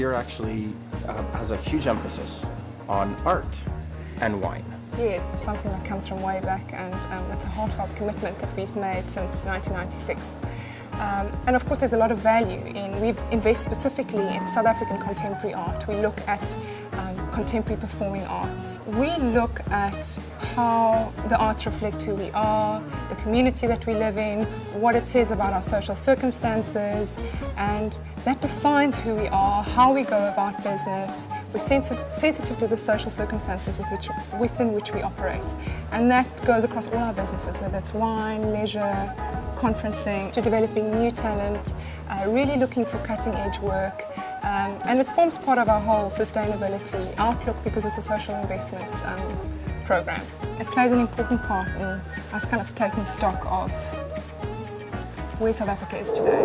beer actually has a huge emphasis on art and wine. Yes, it's something that comes from way back, and it's a heartfelt commitment that we've made since 1996. And of course there's a lot of value we invest specifically in South African contemporary art. We look at contemporary performing arts. We look at how the arts reflect who we are, the community that we live in, what it says about our social circumstances, and that defines who we are, how we go about business. We're sensitive to the social circumstances within which we operate. And that goes across all our businesses, whether it's wine, leisure, conferencing, to developing new talent, really looking for cutting-edge work. And it forms part of our whole sustainability outlook because it's a social investment program. It plays an important part in us kind of taking stock of where South Africa is today.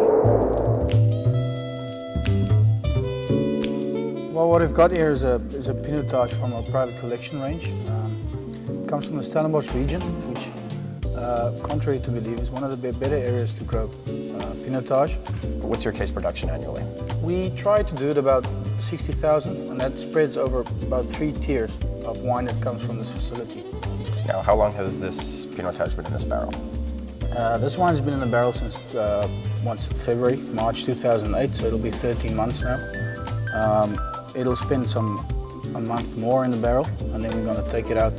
Well, what we've got here is a pinotage from our private collection range. It comes from the Stellenbosch region, which, contrary to belief, is one of the better areas to grow pinotage. What's your case production annually? We try to do it about 60,000, and that spreads over about 3 tiers of wine that comes from this facility. Now, how long has this pinotage been in this barrel? This wine's been in the barrel since February, March 2008, so it'll be 13 months now. It'll spend a month more in the barrel, and then we're going to take it out.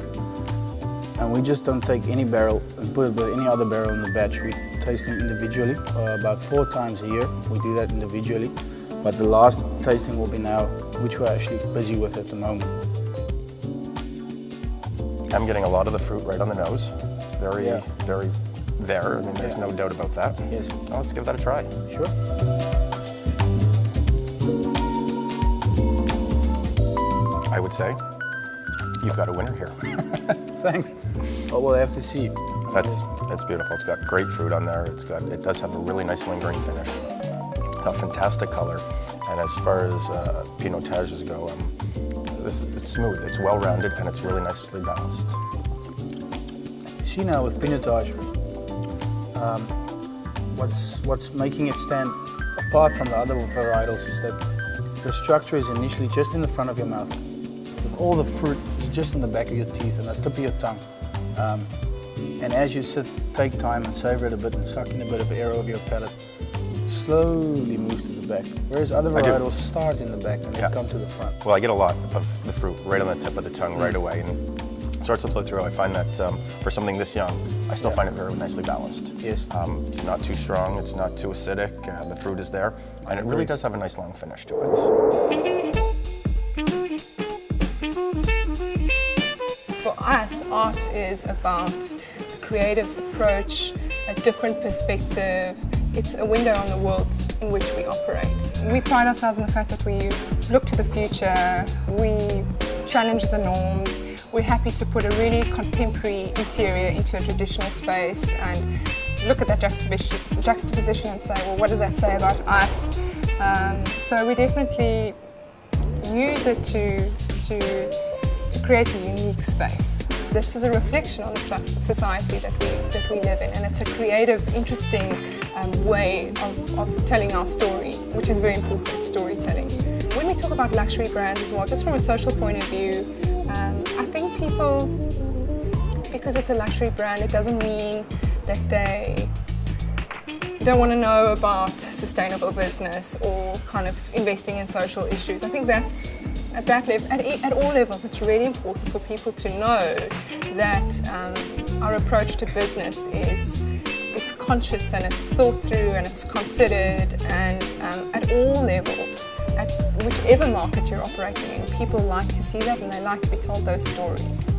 And we just don't take any barrel and put it with any other barrel in the batch. We taste them individually, about 4 times a year. We do that individually. But the last tasting will be now, which we're actually busy with at the moment. I'm getting a lot of the fruit right on the nose. Very there. I mean, there's no doubt about that. Yes. Well, let's give that a try. Sure. I would say you've got a winner here. Thanks. Oh, we'll have to see. That's beautiful. It's got great fruit on there. It does have a really nice lingering finish. A fantastic color, and as far as pinotages go, it's smooth, it's well-rounded, and it's really nicely balanced. See now with pinotage, what's making it stand apart from the other varietals is that the structure is initially just in the front of your mouth, with all the fruit is just in the back of your teeth and the tip of your tongue. And as you take time and savor it a bit and suck in a bit of air over your palate, slowly moves to the back, whereas other varietals start in the back and then come to the front. Well, I get a lot of the fruit right on the tip of the tongue right away, and starts to flow through. I find that for something this young, I still find it very nicely balanced. Yes. It's not too strong, it's not too acidic, the fruit is there, and it really does have a nice long finish to it. For us, art is about a creative approach, a different perspective. It's a window on the world in which we operate. We pride ourselves in the fact that we look to the future, we challenge the norms, we're happy to put a really contemporary interior into a traditional space and look at that juxtaposition and say, well, what does that say about us? So we definitely use it to create a unique space. This is a reflection on the society that we live in, and it's a creative, interesting way of telling our story, which is very important, storytelling. When we talk about luxury brands as well, just from a social point of view, I think people, because it's a luxury brand, it doesn't mean that they don't want to know about sustainable business or kind of investing in social issues. I think that's at that level, at all levels, it's really important for people to know that our approach to business it's conscious and it's thought through and it's considered, and at all levels, at whichever market you're operating in, people like to see that and they like to be told those stories.